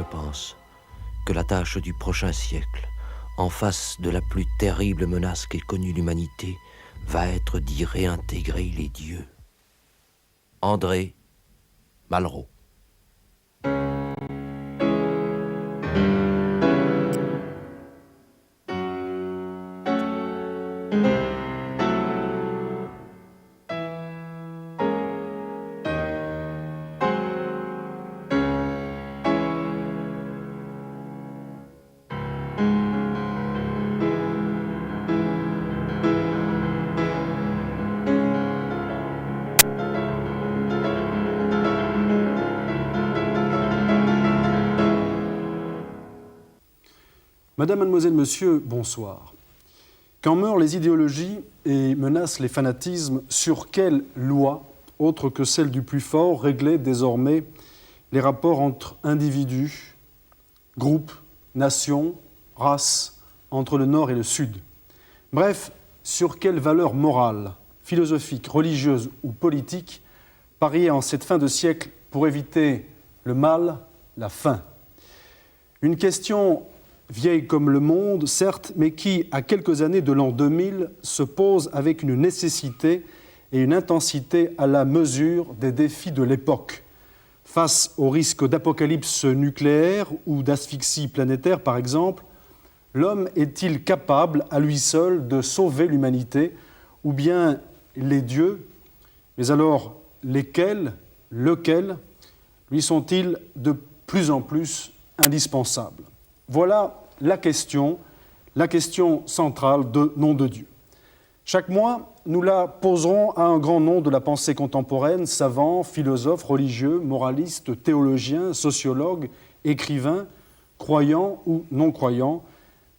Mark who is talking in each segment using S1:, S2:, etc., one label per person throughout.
S1: je pense, que la tâche du prochain siècle, en face de la plus terrible menace qu'ait connue l'humanité, va être d'y réintégrer les dieux. André Malraux.
S2: Madame, mademoiselle, monsieur, bonsoir. Quand meurent les idéologies et menacent les fanatismes, sur quelle loi, autre que celle du plus fort, régler désormais les rapports entre individus, groupes, nations, races, entre le Nord et le Sud? Bref, sur quelle valeur morale, philosophique, religieuse ou politique parier en cette fin de siècle pour éviter le mal, la faim? Une question vieille comme le monde, certes, mais qui, à quelques années de l'an 2000, se pose avec une nécessité et une intensité à la mesure des défis de l'époque. Face au risque d'apocalypse nucléaire ou d'asphyxie planétaire, par exemple, l'homme est-il capable, à lui seul, de sauver l'humanité, ou bien les dieux, mais alors lesquels, lequel, lui sont-ils de plus en plus indispensables? Voilà la question centrale de Nom de Dieu. Chaque mois, nous la poserons à un grand nom de la pensée contemporaine, savants, philosophes, religieux, moralistes, théologiens, sociologues, écrivains, croyants ou non-croyants,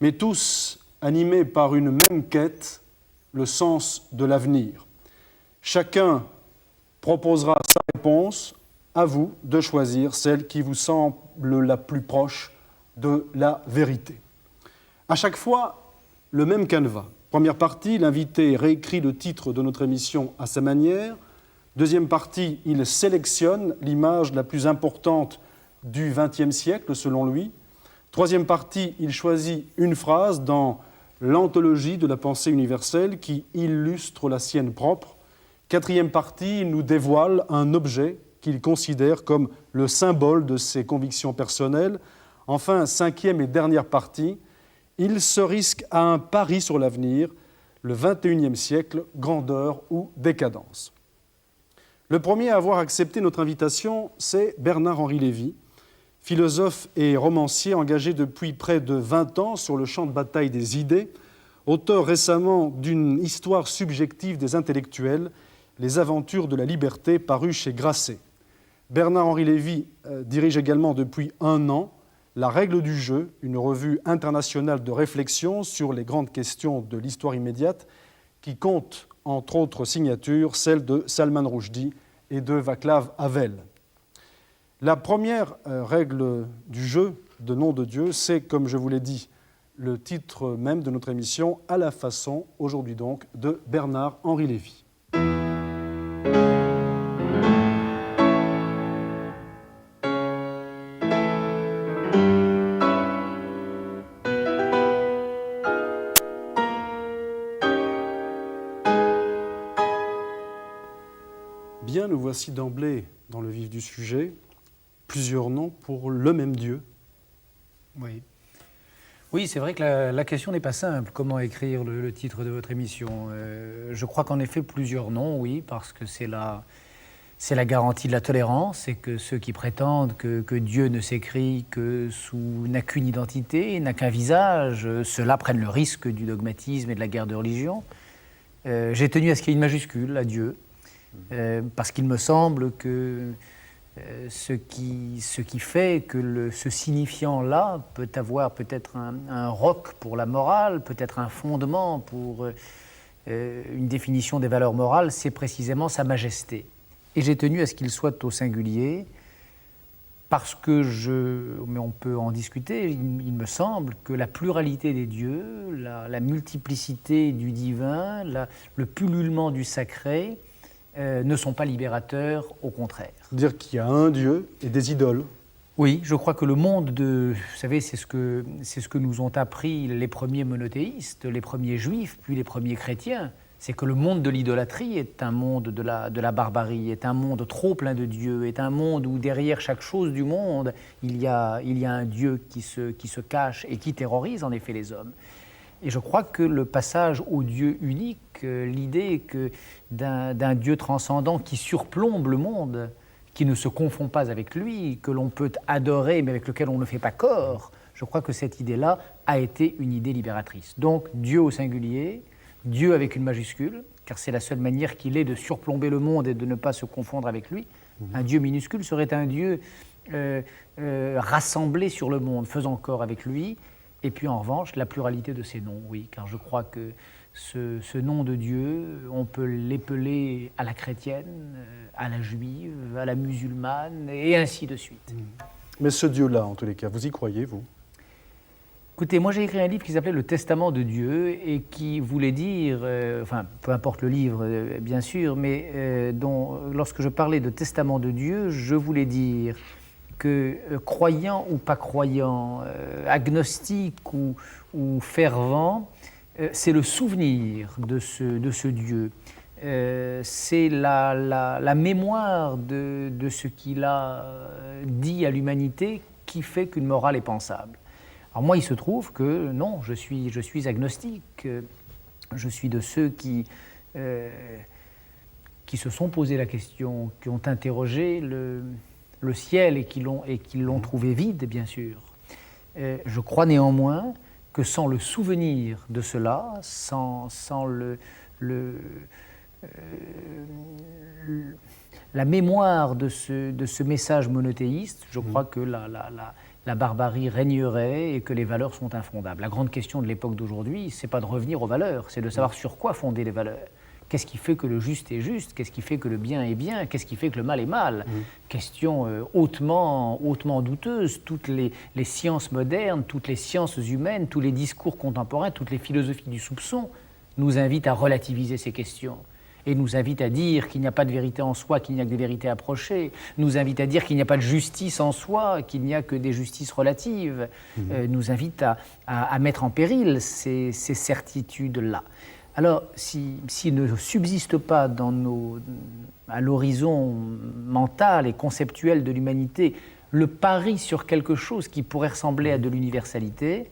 S2: mais tous animés par une même quête, le sens de l'avenir. Chacun proposera sa réponse, à vous de choisir celle qui vous semble la plus proche de la vérité. À chaque fois, le même canevas. Première partie, l'invité réécrit le titre de notre émission à sa manière. Deuxième partie, il sélectionne l'image la plus importante du XXe siècle, selon lui. Troisième partie, il choisit une phrase dans l'anthologie de la pensée universelle qui illustre la sienne propre. Quatrième partie, il nous dévoile un objet qu'il considère comme le symbole de ses convictions personnelles. Enfin, cinquième et dernière partie, il se risque à un pari sur l'avenir, le XXIe siècle, grandeur ou décadence. Le premier à avoir accepté notre invitation, c'est Bernard-Henri Lévy, philosophe et romancier engagé depuis près de 20 ans sur le champ de bataille des idées, auteur récemment d'une histoire subjective des intellectuels, Les aventures de la liberté, paru chez Grasset. Bernard-Henri Lévy dirige également depuis 1 an La règle du jeu, une revue internationale de réflexion sur les grandes questions de l'histoire immédiate qui compte, entre autres signatures, celle de Salman Rushdie et de Václav Havel. La première règle du jeu de Nom de Dieu, c'est, comme je vous l'ai dit, le titre même de notre émission, à la façon, aujourd'hui donc, de Bernard-Henri Lévy. Bien, nous voici d'emblée dans le vif du sujet, plusieurs noms pour le même Dieu.
S3: Oui, c'est vrai que la question n'est pas simple. Comment écrire le titre de votre émission? Je crois qu'en effet, plusieurs noms, oui, parce que c'est la garantie de la tolérance, et que ceux qui prétendent que Dieu ne s'écrit que n'a qu'une identité, n'a qu'un visage, ceux-là prennent le risque du dogmatisme et de la guerre de religion. J'ai tenu à ce qu'il y ait une majuscule à Dieu, parce qu'il me semble que ce qui fait que ce signifiant-là peut avoir peut-être un roc pour la morale, peut-être un fondement pour une définition des valeurs morales, c'est précisément sa majesté. Et j'ai tenu à ce qu'il soit au singulier, parce que mais on peut en discuter, il me semble que la pluralité des dieux, la multiplicité du divin, le pullulement du sacré, ne sont pas libérateurs, au contraire.
S2: Dire qu'il y a un Dieu et des idoles.
S3: Oui, je crois que le monde vous savez, c'est ce que nous ont appris les premiers monothéistes, les premiers juifs, puis les premiers chrétiens. C'est que le monde de l'idolâtrie est un monde de la barbarie, est un monde trop plein de Dieu, est un monde où derrière chaque chose du monde, il y a un Dieu qui se cache et qui terrorise en effet les hommes. Et je crois que le passage au Dieu unique, l'idée d'un Dieu transcendant qui surplombe le monde, qui ne se confond pas avec lui, que l'on peut adorer mais avec lequel on ne fait pas corps, je crois que cette idée-là a été une idée libératrice. Donc Dieu au singulier, Dieu avec une majuscule, car c'est la seule manière qu'il ait de surplomber le monde et de ne pas se confondre avec lui. Un Dieu minuscule serait un Dieu rassemblé sur le monde, faisant corps avec lui. Et puis en revanche, la pluralité de ces noms, oui, car je crois que ce nom de Dieu, on peut l'épeler à la chrétienne, à la juive, à la musulmane, et ainsi de suite.
S2: Mais ce Dieu-là, en tous les cas, vous y croyez, vous?
S3: Écoutez, moi j'ai écrit un livre qui s'appelait Le Testament de Dieu et qui voulait dire, enfin peu importe le livre bien sûr, mais lorsque je parlais de Testament de Dieu, je voulais dire que croyant ou pas croyant, agnostique ou fervent, c'est le souvenir de ce Dieu. C'est la mémoire de ce qu'il a dit à l'humanité qui fait qu'une morale est pensable. Alors moi, il se trouve que non, je suis agnostique. Je suis de ceux qui se sont posé la question, qui ont interrogé le ciel et qui l'ont trouvé vide, bien sûr. Je crois néanmoins que sans le souvenir de cela, sans la mémoire de ce message monothéiste, je crois que la barbarie régnerait et que les valeurs sont infondables. La grande question de l'époque d'aujourd'hui, c'est pas de revenir aux valeurs, c'est de savoir sur quoi fonder les valeurs. Qu'est-ce qui fait que le juste est juste? Qu'est-ce qui fait que le bien est bien? Qu'est-ce qui fait que le mal est mal? Question hautement douteuse. Toutes les sciences modernes, toutes les sciences humaines, tous les discours contemporains, toutes les philosophies du soupçon nous invitent à relativiser ces questions et nous invitent à dire qu'il n'y a pas de vérité en soi, qu'il n'y a que des vérités approchées, nous invitent à dire qu'il n'y a pas de justice en soi, qu'il n'y a que des justices relatives, nous invitent à mettre en péril ces certitudes-là. Alors, s'il ne subsiste pas à l'horizon mental et conceptuel de l'humanité le pari sur quelque chose qui pourrait ressembler à de l'universalité,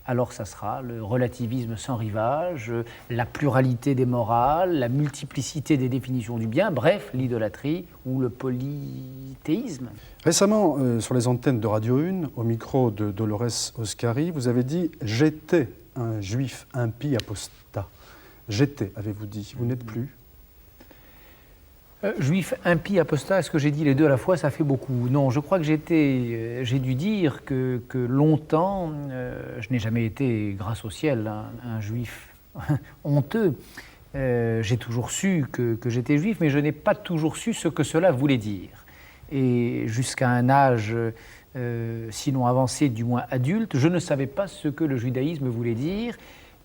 S3: alors ça sera le relativisme sans rivage, la pluralité des morales, la multiplicité des définitions du bien, bref, l'idolâtrie ou le polythéisme.
S2: Récemment, sur les antennes de Radio 1, au micro de Dolores Oscari, vous avez dit « J'étais un juif impie apostat ». J'étais, avez-vous dit, vous n'êtes plus?
S3: Juif impie apostat, est-ce que j'ai dit les deux à la fois? Ça fait beaucoup. Non, je crois que j'ai dû dire que longtemps, je n'ai jamais été, grâce au ciel, un juif honteux. J'ai toujours su que j'étais juif, mais je n'ai pas toujours su ce que cela voulait dire. Et jusqu'à un âge, sinon avancé, du moins adulte, je ne savais pas ce que le judaïsme voulait dire.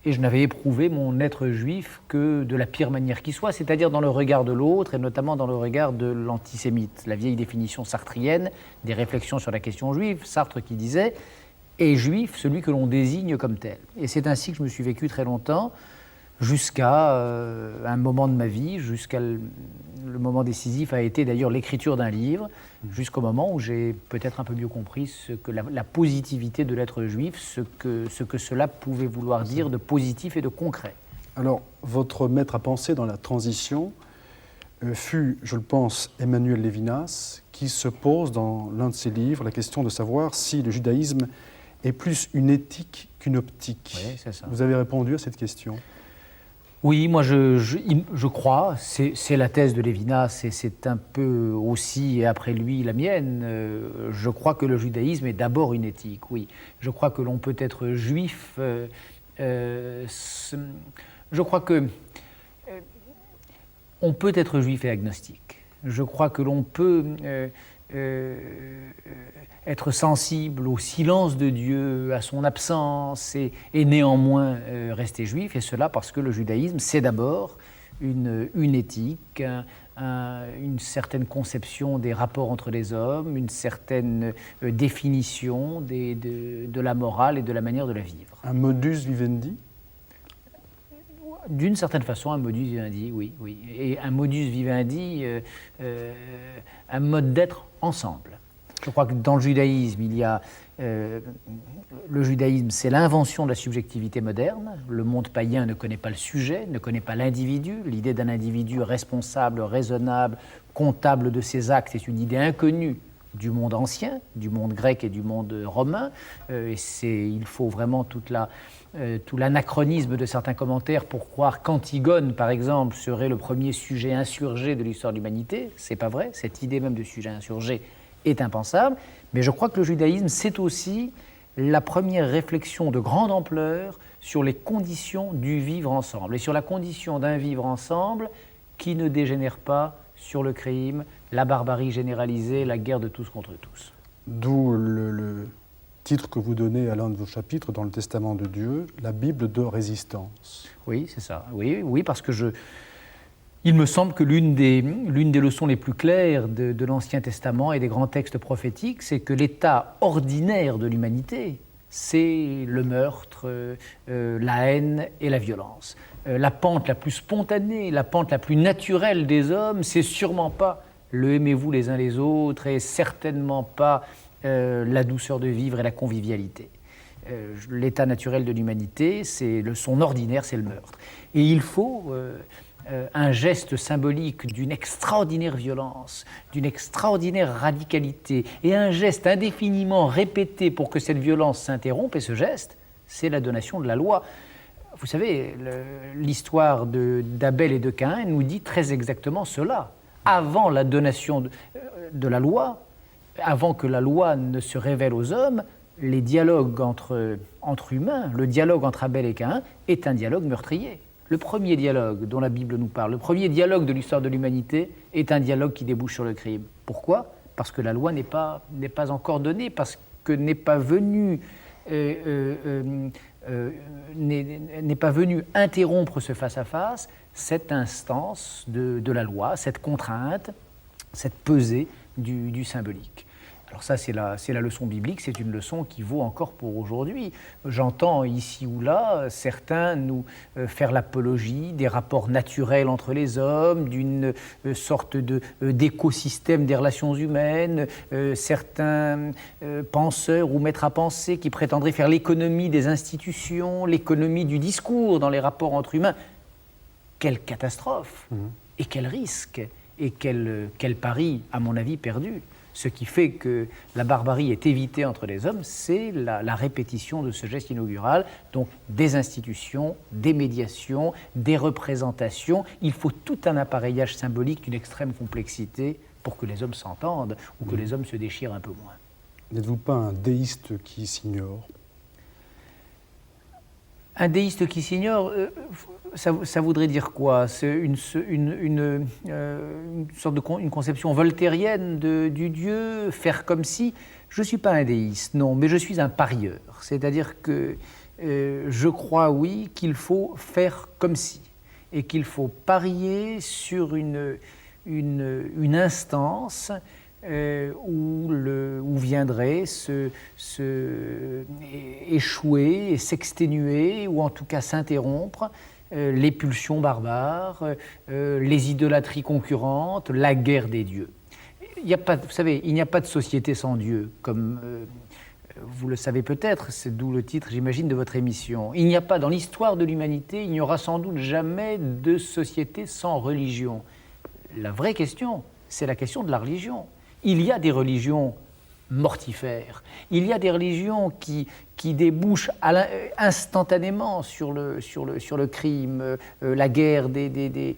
S3: Et je n'avais éprouvé mon être juif que de la pire manière qui soit, c'est-à-dire dans le regard de l'autre, et notamment dans le regard de l'antisémite. La vieille définition sartrienne des réflexions sur la question juive, Sartre qui disait « est juif celui que l'on désigne comme tel ». Et c'est ainsi que je me suis vécu très longtemps, jusqu'à un moment de ma vie, jusqu'à le moment décisif a été d'ailleurs l'écriture d'un livre, jusqu'au moment où j'ai peut-être un peu mieux compris ce que la positivité de l'être juif, ce que cela pouvait vouloir dire de positif et de concret.
S2: Alors, votre maître à penser dans la transition fut, je le pense, Emmanuel Lévinas, qui se pose dans l'un de ses livres la question de savoir si le judaïsme est plus une éthique qu'une optique.
S3: Oui, c'est ça.
S2: Vous avez répondu à cette question?
S3: Oui, moi je crois, c'est la thèse de Lévinas et c'est un peu aussi, et après lui, la mienne. Je crois que le judaïsme est d'abord une éthique, oui. Je crois que l'on peut être juif, je crois que on peut être juif et agnostique. Je crois que l'on peut être sensible au silence de Dieu, à son absence, et néanmoins rester juif, et cela parce que le judaïsme, c'est d'abord une éthique, une certaine conception des rapports entre les hommes, une certaine définition de la morale et de la manière de la vivre.
S2: Un modus vivendi?
S3: D'une certaine façon, un modus vivendi, oui. Et un modus vivendi, un mode d'être ensemble. Je crois que dans le judaïsme, il y a... le judaïsme, c'est l'invention de la subjectivité moderne. Le monde païen ne connaît pas le sujet, ne connaît pas l'individu. L'idée d'un individu responsable, raisonnable, comptable de ses actes est une idée inconnue du monde ancien, du monde grec et du monde romain. Il faut vraiment tout l'anachronisme de certains commentaires pour croire qu'Antigone, par exemple, serait le premier sujet insurgé de l'histoire de l'humanité. C'est pas vrai, cette idée même de sujet insurgé est impensable. Mais je crois que le judaïsme, c'est aussi la première réflexion de grande ampleur sur les conditions du vivre ensemble et sur la condition d'un vivre ensemble qui ne dégénère pas sur le crime, la barbarie généralisée, la guerre de tous contre tous.
S2: D'où le titre que vous donnez à l'un de vos chapitres dans le Testament de Dieu, la Bible de résistance.
S3: Oui, c'est ça. Oui, parce que il me semble que l'une des leçons les plus claires de l'Ancien Testament et des grands textes prophétiques, c'est que l'état ordinaire de l'humanité, c'est le meurtre, la haine et la violence. La pente la plus spontanée, la pente la plus naturelle des hommes, c'est sûrement pas le aimez-vous les uns les autres et certainement pas la douceur de vivre et la convivialité. L'état naturel de l'humanité, son ordinaire, c'est le meurtre. Et il faut un geste symbolique d'une extraordinaire violence, d'une extraordinaire radicalité, et un geste indéfiniment répété pour que cette violence s'interrompe, et ce geste, c'est la donation de la loi. Vous savez, l'histoire d'Abel et de Caïn nous dit très exactement cela. Avant la donation de la loi, avant que la loi ne se révèle aux hommes, les dialogues entre humains, le dialogue entre Abel et Caïn est un dialogue meurtrier. Le premier dialogue dont la Bible nous parle, le premier dialogue de l'histoire de l'humanité est un dialogue qui débouche sur le crime. Pourquoi ? Parce que la loi n'est pas encore donnée, parce que n'est pas venue interrompre ce face-à-face, cette instance de la loi, cette contrainte, cette pesée du symbolique. Alors ça, c'est la leçon biblique, c'est une leçon qui vaut encore pour aujourd'hui. J'entends ici ou là certains nous faire l'apologie des rapports naturels entre les hommes, d'une sorte d'écosystème des relations humaines, certains penseurs ou maîtres à penser qui prétendraient faire l'économie des institutions, l'économie du discours dans les rapports entre humains. Quelle catastrophe et quel risque et quel pari, à mon avis, perdu. Ce qui fait que la barbarie est évitée entre les hommes, c'est la répétition de ce geste inaugural, donc des institutions, des médiations, des représentations. Il faut tout un appareillage symbolique d'une extrême complexité pour que les hommes s'entendent ou que les hommes se déchirent un peu moins.
S2: N'êtes-vous pas un déiste qui s'ignore ?
S3: Un déiste qui s'ignore, ça voudrait dire quoi ? C'est une sorte une conception voltairienne du Dieu, faire comme si. Je ne suis pas un déiste, non, mais je suis un parieur. C'est-à-dire que je crois, oui, qu'il faut faire comme si, et qu'il faut parier sur une instance où viendrait échouer et s'exténuer, ou en tout cas s'interrompre, les pulsions barbares, les idolâtries concurrentes, la guerre des dieux. Vous savez, il n'y a pas de société sans Dieu, comme vous le savez peut-être, c'est d'où le titre, j'imagine, de votre émission. Il n'y a pas, dans l'histoire de l'humanité, il n'y aura sans doute jamais de société sans religion. La vraie question, c'est la question de la religion. Il y a des religions mortifères, il y a des religions qui débouchent instantanément sur le crime, la guerre des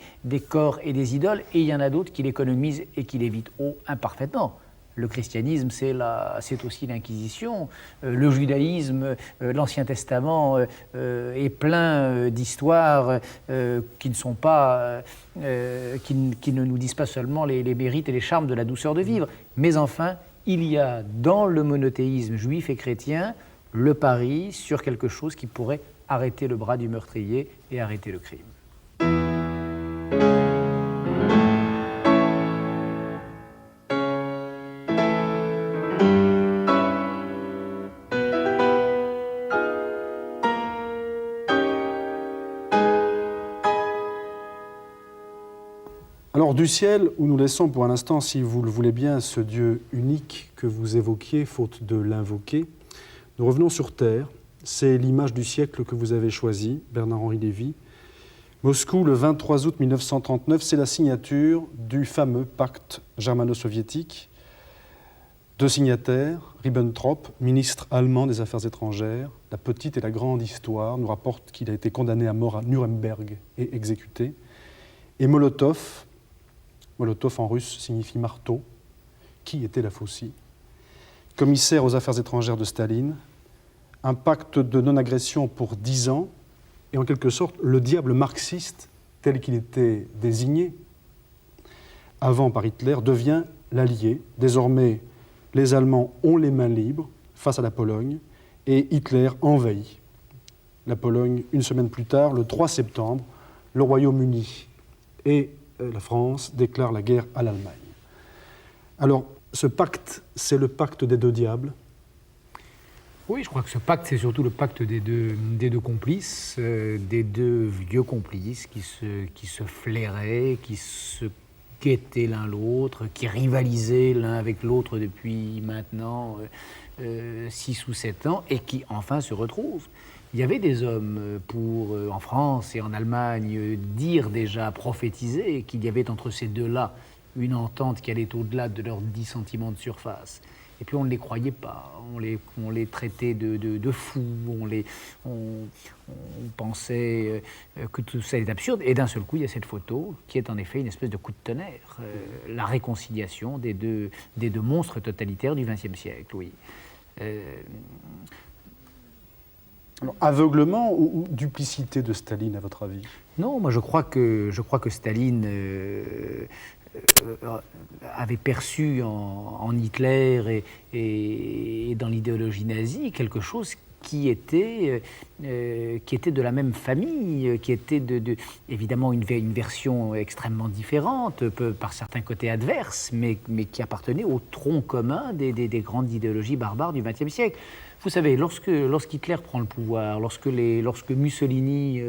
S3: corps et des idoles, et il y en a d'autres qui l'économisent et qui l'évitent imparfaitement. Le christianisme, c'est aussi l'Inquisition. Le judaïsme, l'Ancien Testament est plein d'histoires qui ne nous disent pas seulement les mérites et les charmes de la douceur de vivre. Mais enfin, il y a dans le monothéisme juif et chrétien le pari sur quelque chose qui pourrait arrêter le bras du meurtrier et arrêter le crime.
S2: Alors du ciel, où nous laissons pour un instant, si vous le voulez bien, ce Dieu unique que vous évoquiez, faute de l'invoquer, nous revenons sur terre. C'est l'image du siècle que vous avez choisi, Bernard-Henri Lévy. Moscou, le 23 août 1939, c'est la signature du fameux pacte germano-soviétique. Deux signataires, Ribbentrop, ministre allemand des Affaires étrangères. La petite et la grande histoire nous rapporte qu'il a été condamné à mort à Nuremberg et exécuté. Et Molotov, Molotov en russe signifie marteau. Qui était la Faucille? Commissaire aux Affaires étrangères de Staline. Un pacte de non-agression pour 10 ans. Et en quelque sorte, le diable marxiste, tel qu'il était désigné avant par Hitler, devient l'allié. Désormais, les Allemands ont les mains libres face à la Pologne et Hitler envahit la Pologne une semaine plus tard, le 3 septembre. Le Royaume-Uni et la France déclarent la guerre à l'Allemagne. Alors, ce pacte, c'est le pacte des deux diables.
S3: Oui, je crois que ce pacte, c'est surtout le pacte des deux complices, des deux vieux complices qui se flairaient, qui se guettaient l'un l'autre, qui rivalisaient l'un avec l'autre depuis maintenant 6 ou 7 ans, et qui enfin se retrouvent. Il y avait des hommes en France et en Allemagne, dire prophétiser qu'il y avait entre ces deux-là une entente qui allait au-delà de leurs 10 sentiments de surface. Et puis on ne les croyait pas, on les traitait de fous, on pensait que tout ça est absurde. Et d'un seul coup, il y a cette photo qui est en effet une espèce de coup de tonnerre, la réconciliation des deux monstres totalitaires du XXe siècle, oui.
S2: Alors, aveuglement ou duplicité de Staline, à votre avis?
S3: Non, moi je crois que Staline avait perçu en Hitler et dans l'idéologie nazie quelque chose qui était de la même famille, qui était évidemment une version extrêmement différente, par certains côtés adverses, mais qui appartenait au tronc commun des grandes idéologies barbares du XXe siècle. Vous savez, lorsqu'Hitler prend le pouvoir, lorsque Mussolini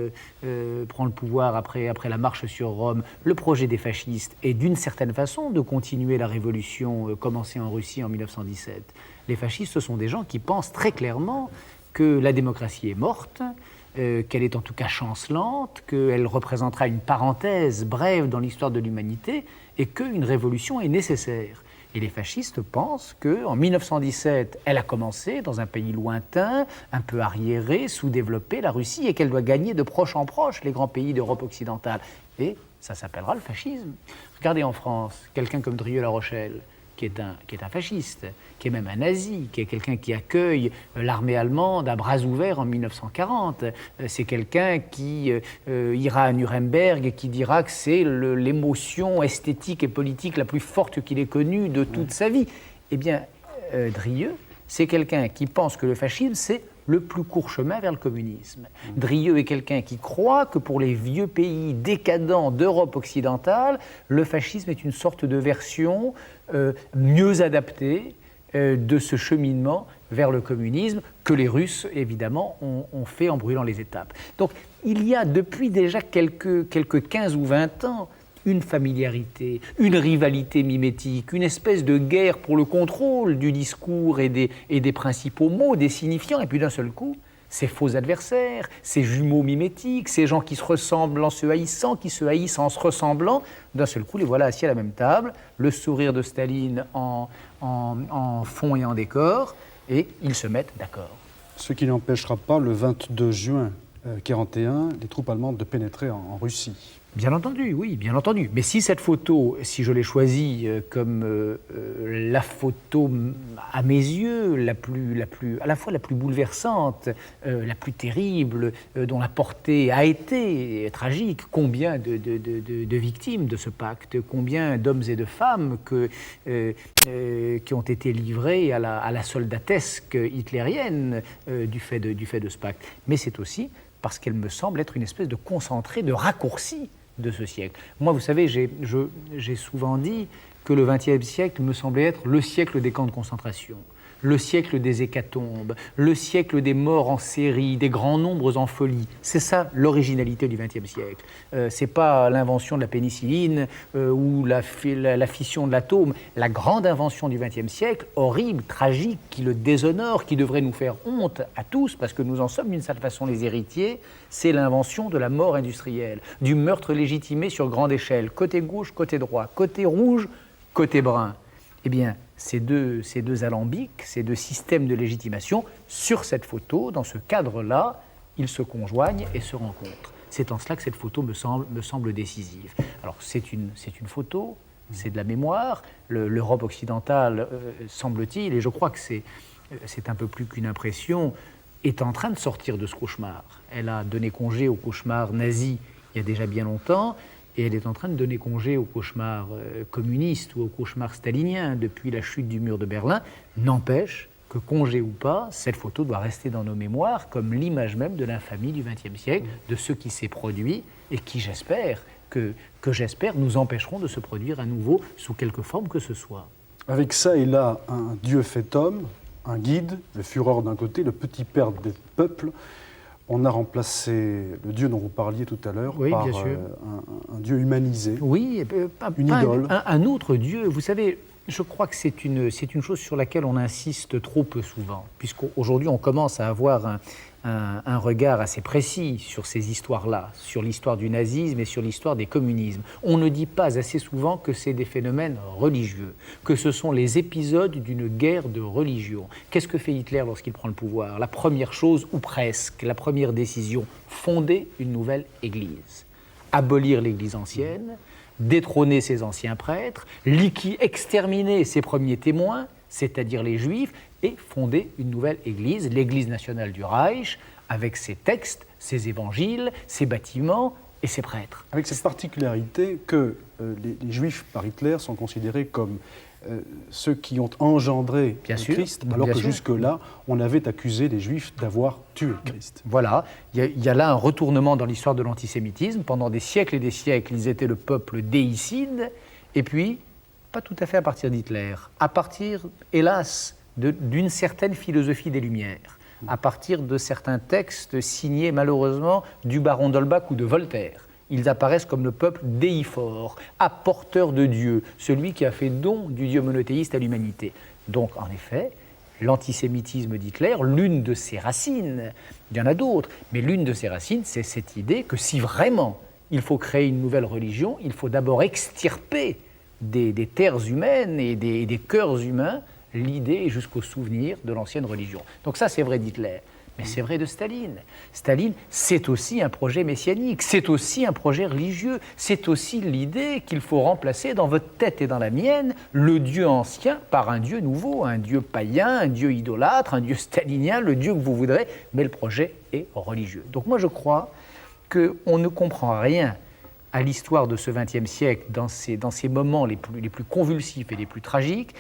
S3: prend le pouvoir après la marche sur Rome, le projet des fascistes est d'une certaine façon de continuer la révolution commencée en Russie en 1917. Les fascistes, ce sont des gens qui pensent très clairement que la démocratie est morte, qu'elle est en tout cas chancelante, qu'elle représentera une parenthèse brève dans l'histoire de l'humanité et qu'une révolution est nécessaire. Et les fascistes pensent qu'en 1917, elle a commencé dans un pays lointain, un peu arriéré, sous-développé, la Russie, et qu'elle doit gagner de proche en proche les grands pays d'Europe occidentale. Et ça s'appellera le fascisme. Regardez en France, quelqu'un comme Drieux-La Rochelle, qui est un fasciste, qui est même un nazi, qui est quelqu'un qui accueille l'armée allemande à bras ouverts en 1940. C'est quelqu'un qui ira à Nuremberg et qui dira que c'est l'émotion esthétique et politique la plus forte qu'il ait connue de toute sa vie. Eh bien, Drieux, c'est quelqu'un qui pense que le fascisme, c'est le plus court chemin vers le communisme. Drieux est quelqu'un qui croit que pour les vieux pays décadents d'Europe occidentale, le fascisme est une sorte de version mieux adaptée de ce cheminement vers le communisme que les Russes, évidemment, ont fait en brûlant les étapes. Donc, il y a depuis déjà quelques 15 ou 20 ans une familiarité, une rivalité mimétique, une espèce de guerre pour le contrôle du discours et des principaux mots, des signifiants, et puis d'un seul coup, ces faux adversaires, ces jumeaux mimétiques, ces gens qui se ressemblent en se haïssant, qui se haïssent en se ressemblant, d'un seul coup, les voilà assis à la même table, le sourire de Staline en fond et en décor, et ils se mettent d'accord.
S2: Ce qui n'empêchera pas, le 22 juin 1941, les troupes allemandes de pénétrer en Russie.
S3: Bien entendu, oui, bien entendu. Mais si cette photo, si je l'ai choisie comme la photo, à mes yeux, à la fois la plus bouleversante, la plus terrible, dont la portée a été tragique, combien de victimes de ce pacte, combien d'hommes et de femmes qui ont été livrés à la soldatesque hitlérienne du fait de ce pacte. Mais c'est aussi parce qu'elle me semble être une espèce de concentré, de raccourci de ce siècle. Moi, vous savez, j'ai souvent dit que le XXe siècle me semblait être le siècle des camps de concentration. le siècle des hécatombes, le siècle des morts en série, des grands nombres en folie. C'est ça l'originalité du XXe siècle. C'est pas l'invention de la pénicilline ou la fission de l'atome. La grande invention du XXe siècle, horrible, tragique, qui le déshonore, qui devrait nous faire honte à tous, parce que nous en sommes d'une certaine façon les héritiers, c'est l'invention de la mort industrielle, du meurtre légitimé sur grande échelle, côté gauche, côté droit, côté rouge, côté brun. Eh bien, ces deux alambics, ces deux systèmes de légitimation, sur cette photo, dans ce cadre-là, ils se conjoignent et se rencontrent. C'est en cela que cette photo me semble décisive. Alors, c'est une photo, c'est de la mémoire. L'Europe occidentale, semble-t-il, et je crois que c'est un peu plus qu'une impression, est en train de sortir de ce cauchemar. Elle a donné congé au cauchemar nazi il y a déjà bien longtemps, et elle est en train de donner congé au cauchemar communiste ou au cauchemar stalinien depuis la chute du mur de Berlin. N'empêche que, congé ou pas, cette photo doit rester dans nos mémoires comme l'image même de l'infamie du XXe siècle, de ce qui s'est produit et qui, j'espère, nous empêcheront de se produire à nouveau sous quelque forme que ce soit.
S2: Avec ça et là, un Dieu fait homme, un guide, le Führer d'un côté, le petit père des peuples. On a remplacé le Dieu dont vous parliez tout à l'heure par un Dieu humanisé,
S3: oui,
S2: une idole.
S3: Un autre Dieu. Vous savez, je crois que c'est une chose sur laquelle on insiste trop peu souvent, puisqu'aujourd'hui on commence à avoir un regard assez précis sur ces histoires-là, sur l'histoire du nazisme et sur l'histoire des communismes. On ne dit pas assez souvent que c'est des phénomènes religieux, que ce sont les épisodes d'une guerre de religion. Qu'est-ce que fait Hitler lorsqu'il prend le pouvoir? La première chose, ou presque, la première décision, fonder une nouvelle église. Abolir l'église ancienne, détrôner ses anciens prêtres, exterminer ses premiers témoins, c'est-à-dire les Juifs, et fonder une nouvelle église, l'église nationale du Reich, avec ses textes, ses évangiles, ses bâtiments et ses prêtres.
S2: Avec cette particularité que les Juifs par Hitler sont considérés comme ceux qui ont engendré le Christ, alors que jusque-là, on avait accusé les Juifs d'avoir tué le Christ.
S3: Voilà, il y a là un retournement dans l'histoire de l'antisémitisme. Pendant des siècles et des siècles, ils étaient le peuple déicide, et puis, pas tout à fait à partir d'Hitler, à partir, hélas, d'une certaine philosophie des Lumières, à partir de certains textes signés malheureusement du baron d'Holbach ou de Voltaire. Ils apparaissent comme le peuple déiphore, apporteur de Dieu, celui qui a fait don du Dieu monothéiste à l'humanité. Donc, en effet, l'antisémitisme d'Hitler, l'une de ses racines, il y en a d'autres, mais l'une de ses racines, c'est cette idée que si vraiment il faut créer une nouvelle religion, il faut d'abord extirper des terres humaines et des cœurs humains l'idée jusqu'au souvenir de l'ancienne religion. Donc ça, c'est vrai d'Hitler. Mais c'est vrai de Staline. Staline, c'est aussi un projet messianique, c'est aussi un projet religieux, c'est aussi l'idée qu'il faut remplacer dans votre tête et dans la mienne le Dieu ancien par un Dieu nouveau, un Dieu païen, un Dieu idolâtre, un Dieu stalinien, le Dieu que vous voudrez, mais le projet est religieux. Donc moi, je crois qu'on ne comprend rien à l'histoire de ce XXe siècle, dans ces moments les plus convulsifs et les plus tragiques,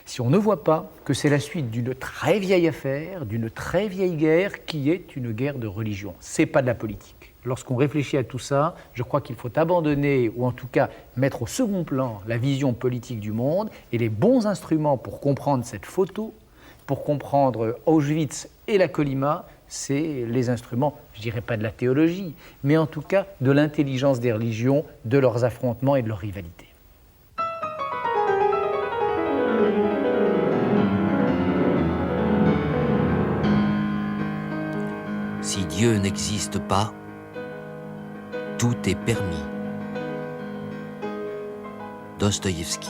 S3: si on ne voit pas que c'est la suite d'une très vieille affaire, d'une très vieille guerre, qui est une guerre de religion. Ce n'est pas de la politique. Lorsqu'on réfléchit à tout ça, je crois qu'il faut abandonner, ou en tout cas mettre au second plan, la vision politique du monde, et les bons instruments pour comprendre cette photo, pour comprendre Auschwitz et la Colima, c'est les instruments, je ne dirais pas de la théologie, mais en tout cas de l'intelligence des religions, de leurs affrontements et de leurs rivalités.
S1: Si Dieu n'existe pas, tout est permis. Dostoïevski.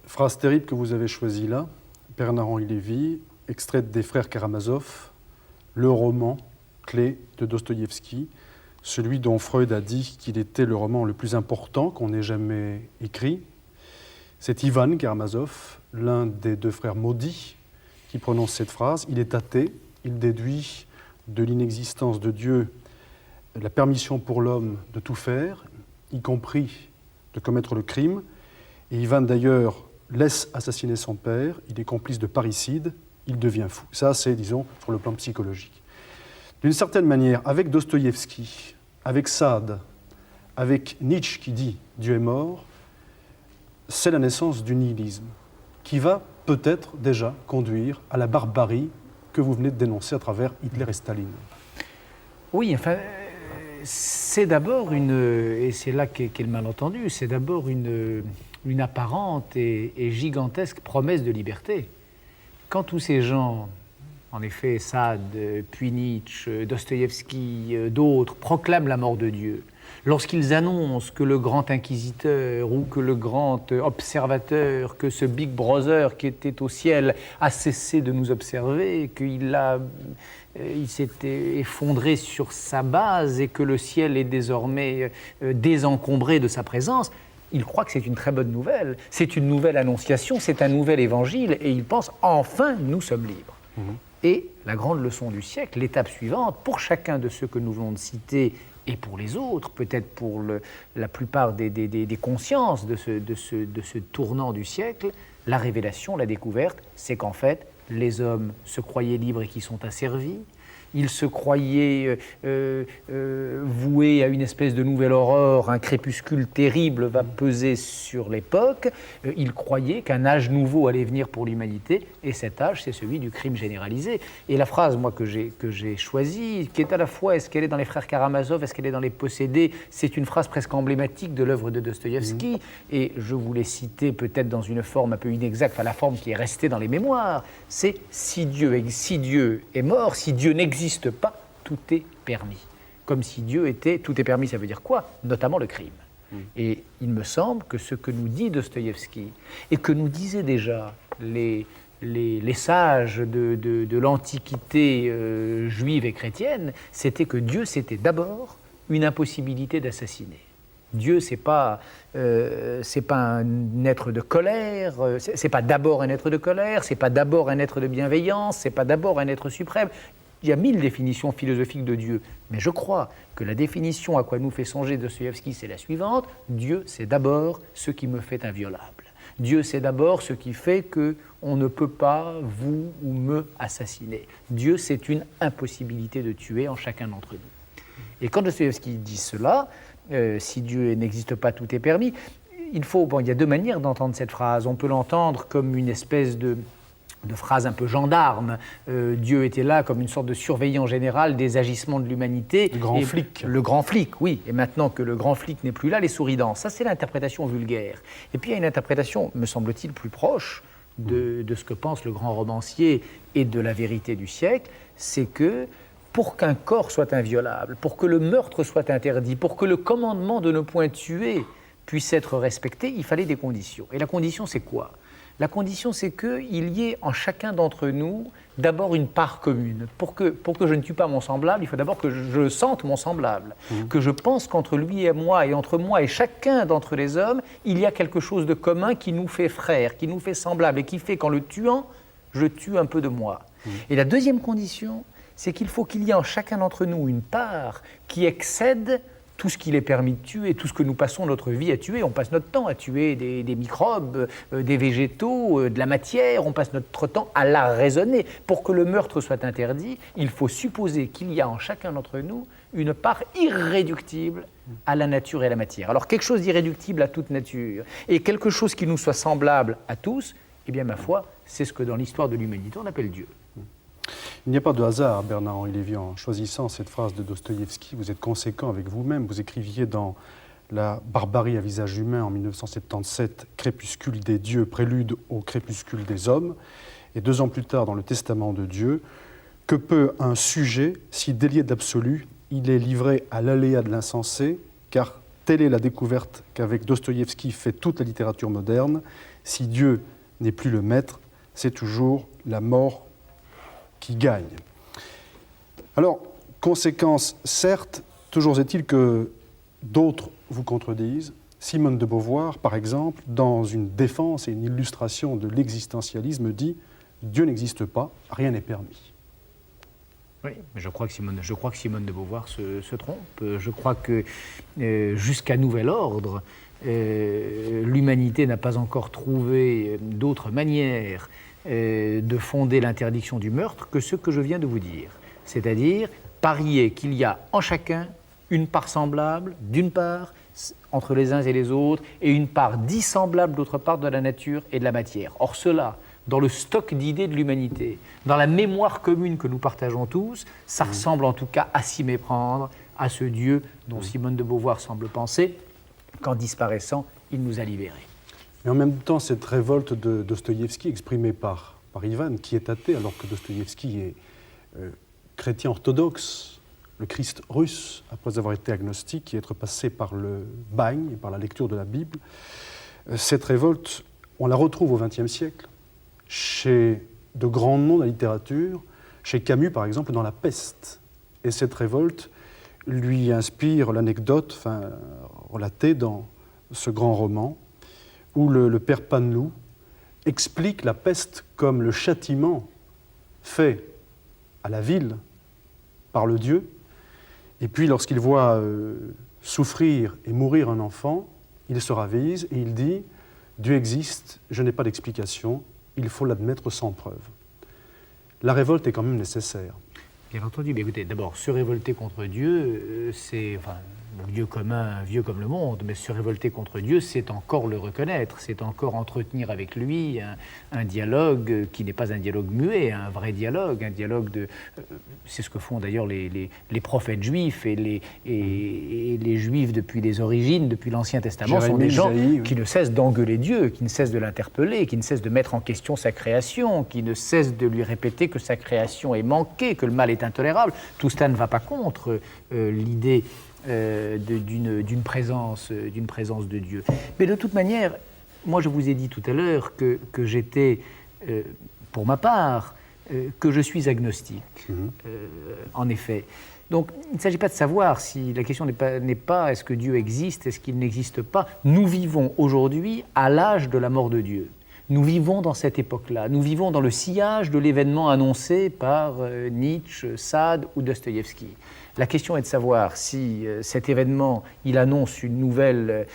S2: Phrase terrible que vous avez choisie là, Bernard-Henri Lévy, extraite des Frères Karamazov, le roman clé de Dostoïevski, celui dont Freud a dit qu'il était le roman le plus important qu'on ait jamais écrit. C'est Ivan Karamazov, l'un des deux frères maudits, qui prononce cette phrase. Il est athée, il déduit de l'inexistence de Dieu la permission pour l'homme de tout faire, y compris de commettre le crime. Et Ivan d'ailleurs laisse assassiner son père, il est complice de parricide, il devient fou. Ça, c'est, disons, sur le plan psychologique. D'une certaine manière, avec Dostoïevski, avec Sade, avec Nietzsche qui dit « Dieu est mort », c'est la naissance du nihilisme, qui va peut-être déjà conduire à la barbarie que vous venez de dénoncer à travers Hitler et Staline.
S3: Oui, enfin, c'est d'abord et c'est là qu'est le malentendu, c'est d'abord une apparente et gigantesque promesse de liberté. Quand tous ces gens, en effet, Sade, puis Nietzsche, Dostoïevski, d'autres, proclament la mort de Dieu, lorsqu'ils annoncent que le grand inquisiteur ou que le grand observateur, que ce Big Brother qui était au ciel a cessé de nous observer, qu'il s'était effondré sur sa base et que le ciel est désormais désencombré de sa présence, ils croient que c'est une très bonne nouvelle, c'est une nouvelle annonciation, c'est un nouvel évangile, et ils pensent enfin nous sommes libres. Et la grande leçon du siècle, l'étape suivante, pour chacun de ceux que nous venons de citer, et pour les autres, peut-être pour la plupart des consciences de ce tournant du siècle, la révélation, la découverte, c'est qu'en fait, les hommes se croyaient libres et qui sont asservis. Ils se croyaient voués à une espèce de nouvelle aurore, un crépuscule terrible va peser sur l'époque. Ils croyaient qu'un âge nouveau allait venir pour l'humanité, et cet âge, c'est celui du crime généralisé. Et la phrase, moi, que j'ai choisie, qui est à la fois, est-ce qu'elle est dans les Frères Karamazov, est-ce qu'elle est dans les Possédés, c'est une phrase presque emblématique de l'œuvre de Dostoïevski, et je voulais citer peut-être dans une forme un peu inexacte, enfin la forme qui est restée dans les mémoires, c'est si Dieu est mort, si Dieu n'existe pas, tout est permis. Comme si Dieu était... Tout est permis, ça veut dire quoi? Notamment le crime. Et il me semble que ce que nous dit Dostoïevski, et que nous disaient déjà les sages de l'Antiquité juive et chrétienne, c'était que Dieu, c'était d'abord une impossibilité d'assassiner. Dieu, c'est pas un être de colère, c'est pas d'abord un être de colère, c'est pas d'abord un être de bienveillance, c'est pas d'abord un être suprême. Il y a 1000 définitions philosophiques de Dieu, mais je crois que la définition à quoi nous fait songer Dostoïevski, c'est la suivante. Dieu, c'est d'abord ce qui me fait inviolable. Dieu, c'est d'abord ce qui fait qu'on ne peut pas vous ou me assassiner. Dieu, c'est une impossibilité de tuer en chacun d'entre nous. Et quand Dostoïevski dit cela, si Dieu n'existe pas, tout est permis, il y a deux manières d'entendre cette phrase. On peut l'entendre comme une espèce de phrase un peu gendarme. Dieu était là comme une sorte de surveillant général des agissements de l'humanité.
S2: Le grand flic.
S3: Le grand flic, oui. Et maintenant que le grand flic n'est plus là, les souris dansent. Ça, c'est l'interprétation vulgaire. Et puis, il y a une interprétation, me semble-t-il, plus proche de ce que pense le grand romancier et de la vérité du siècle, c'est que pour qu'un corps soit inviolable, pour que le meurtre soit interdit, pour que le commandement de ne point tuer puisse être respecté, il fallait des conditions. Et la condition, c'est quoi ? La condition, c'est qu'il y ait en chacun d'entre nous d'abord une part commune. Pour que je ne tue pas mon semblable, il faut d'abord que je sente mon semblable, que je pense qu'entre lui et moi, et entre moi et chacun d'entre les hommes, il y a quelque chose de commun qui nous fait frères, qui nous fait semblables, et qui fait qu'en le tuant, je tue un peu de moi. Et la deuxième condition, c'est qu'il faut qu'il y ait en chacun d'entre nous une part qui excède tout ce qu'il est permis de tuer, tout ce que nous passons notre vie à tuer. On passe notre temps à tuer des microbes, des végétaux, de la matière, on passe notre temps à la raisonner. Pour que le meurtre soit interdit, il faut supposer qu'il y a en chacun d'entre nous une part irréductible à la nature et à la matière. Alors quelque chose d'irréductible à toute nature, et quelque chose qui nous soit semblable à tous, eh bien ma foi, c'est ce que dans l'histoire de l'humanité on appelle Dieu.
S2: Il n'y a pas de hasard, Bernard-Henri Lévy, en choisissant cette phrase de Dostoïevski. Vous êtes conséquent avec vous-même. Vous écriviez dans La barbarie à visage humain en 1977, Crépuscule des dieux, prélude au crépuscule des hommes. Et 2 ans plus tard, dans Le Testament de Dieu, que peut un sujet, si délié d'absolu, il est livré à l'aléa de l'insensé, car telle est la découverte qu'avec Dostoïevski fait toute la littérature moderne. Si Dieu n'est plus le maître, c'est toujours la mort qui gagne. Alors, conséquence, certes, toujours est-il que d'autres vous contredisent. Simone de Beauvoir, par exemple, dans une défense et une illustration de l'existentialisme, dit « Dieu n'existe pas, rien n'est permis ».
S3: Oui, mais je crois que Simone de Beauvoir se trompe. Je crois que jusqu'à nouvel ordre, l'humanité n'a pas encore trouvé d'autre manière de fonder l'interdiction du meurtre que ce que je viens de vous dire. C'est-à-dire parier qu'il y a en chacun une part semblable, d'une part, entre les uns et les autres, et une part dissemblable d'autre part de la nature et de la matière. Or cela, dans le stock d'idées de l'humanité, dans la mémoire commune que nous partageons tous, ça ressemble en tout cas à s'y méprendre à ce Dieu dont Simone de Beauvoir semble penser qu'en disparaissant, il nous a libérés.
S2: Mais en même temps, cette révolte de Dostoïevski exprimée par Ivan, qui est athée, alors que Dostoïevski est chrétien orthodoxe, le Christ russe, après avoir été agnostique et être passé par le bagne et par la lecture de la Bible, cette révolte, on la retrouve au XXe siècle, chez de grands noms de la littérature, chez Camus par exemple, dans La Peste. Et cette révolte lui inspire l'anecdote relatée dans ce grand roman, où le père Panelou explique la peste comme le châtiment fait à la ville par le Dieu. Et puis lorsqu'il voit souffrir et mourir un enfant, il se ravise et il dit « Dieu existe, je n'ai pas d'explication, il faut l'admettre sans preuve ». La révolte est quand même nécessaire.
S3: Bien entendu, mais écoutez, d'abord, se révolter contre Dieu, c'est, vieux commun, vieux comme le monde, mais se révolter contre Dieu, c'est encore le reconnaître, c'est encore entretenir avec lui un dialogue qui n'est pas un dialogue muet, un vrai dialogue, c'est ce que font d'ailleurs les prophètes juifs et les juifs depuis les origines, depuis l'Ancien Testament, sont des gens qui ne cessent d'engueuler Dieu, qui ne cessent de l'interpeller, qui ne cessent de mettre en question sa création, qui ne cessent de lui répéter que sa création est manquée, que le mal est intolérable. Tout cela ne va pas contre l'idée d'une présence de Dieu. Mais de toute manière, moi je vous ai dit tout à l'heure que j'étais, pour ma part, que je suis agnostique, en effet. Donc il ne s'agit pas de savoir si la question n'est pas est-ce que Dieu existe, est-ce qu'il n'existe pas. Nous vivons aujourd'hui à l'âge de la mort de Dieu. Nous vivons dans cette époque-là, nous vivons dans le sillage de l'événement annoncé par Nietzsche, Sade ou Dostoïevski. La question est de savoir si cet événement, il annonce une nouvelle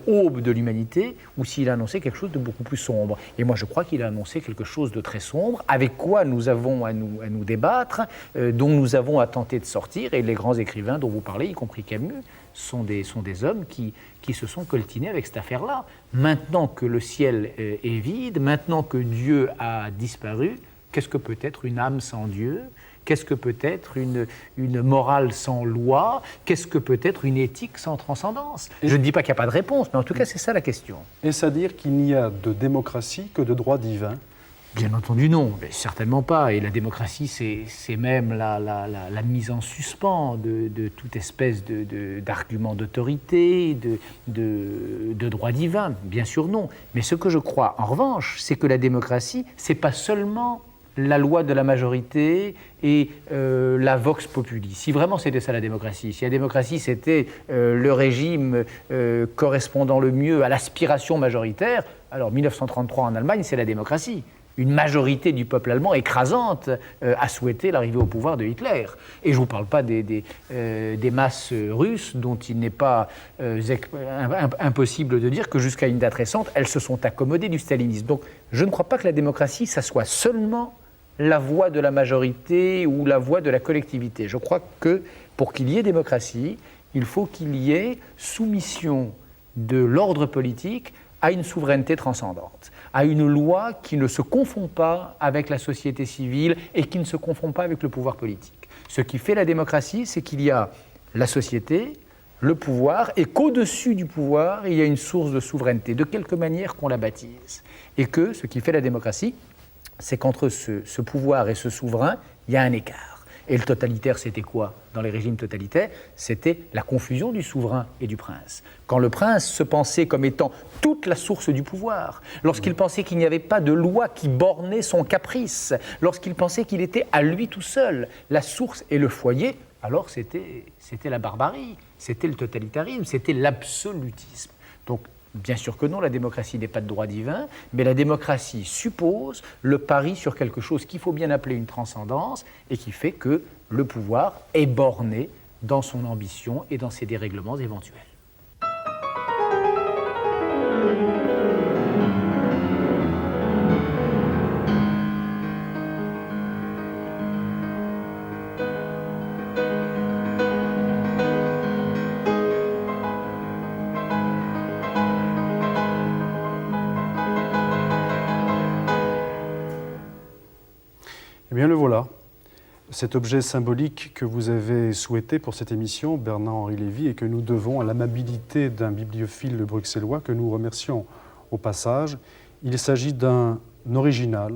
S3: aube de l'humanité ou s'il a annoncé quelque chose de beaucoup plus sombre. Et moi, je crois qu'il a annoncé quelque chose de très sombre, avec quoi nous avons à nous débattre, dont nous avons à tenter de sortir. Et les grands écrivains dont vous parlez, y compris Camus, sont des hommes qui se sont coltinés avec cette affaire-là. Maintenant que le ciel est vide, maintenant que Dieu a disparu, qu'est-ce que peut être une âme sans Dieu ? Qu'est-ce que peut être une morale sans loi? Qu'est-ce que peut être une éthique sans transcendance? Je ne dis pas qu'il n'y a pas de réponse, mais en tout cas, c'est ça la question.
S2: Est-ce à dire qu'il n'y a de démocratie que de droit divin?
S3: Bien entendu, non, mais certainement pas. Et la démocratie, c'est même la mise en suspens de toute espèce d'argument d'autorité, de droit divin. Bien sûr, non. Mais ce que je crois, en revanche, c'est que la démocratie, c'est pas seulement la loi de la majorité et la vox populi. Si vraiment c'était ça la démocratie, si la démocratie c'était le régime correspondant le mieux à l'aspiration majoritaire, alors 1933 en Allemagne, c'est la démocratie. Une majorité du peuple allemand écrasante a souhaité l'arrivée au pouvoir de Hitler. Et je ne vous parle pas des masses russes dont il n'est pas impossible de dire que jusqu'à une date récente, elles se sont accommodées du stalinisme. Donc je ne crois pas que la démocratie, ça soit seulement la voix de la majorité ou la voix de la collectivité. Je crois que pour qu'il y ait démocratie, il faut qu'il y ait soumission de l'ordre politique à une souveraineté transcendante, à une loi qui ne se confond pas avec la société civile et qui ne se confond pas avec le pouvoir politique. Ce qui fait la démocratie, c'est qu'il y a la société, le pouvoir, et qu'au-dessus du pouvoir, il y a une source de souveraineté, de quelque manière qu'on la baptise. Et que ce qui fait la démocratie, c'est qu'entre ce pouvoir et ce souverain, il y a un écart. Et le totalitaire, c'était quoi dans les régimes totalitaires? C'était la confusion du souverain et du prince. Quand le prince se pensait comme étant toute la source du pouvoir, lorsqu'il pensait qu'il n'y avait pas de loi qui bornait son caprice, lorsqu'il pensait qu'il était à lui tout seul la source et le foyer, alors c'était la barbarie, c'était le totalitarisme, c'était l'absolutisme. Donc, bien sûr que non, la démocratie n'est pas de droit divin, mais la démocratie suppose le pari sur quelque chose qu'il faut bien appeler une transcendance et qui fait que le pouvoir est borné dans son ambition et dans ses dérèglements éventuels.
S2: Eh bien, le voilà. Cet objet symbolique que vous avez souhaité pour cette émission, Bernard-Henri Lévy, et que nous devons à l'amabilité d'un bibliophile bruxellois que nous remercions au passage. Il s'agit d'un original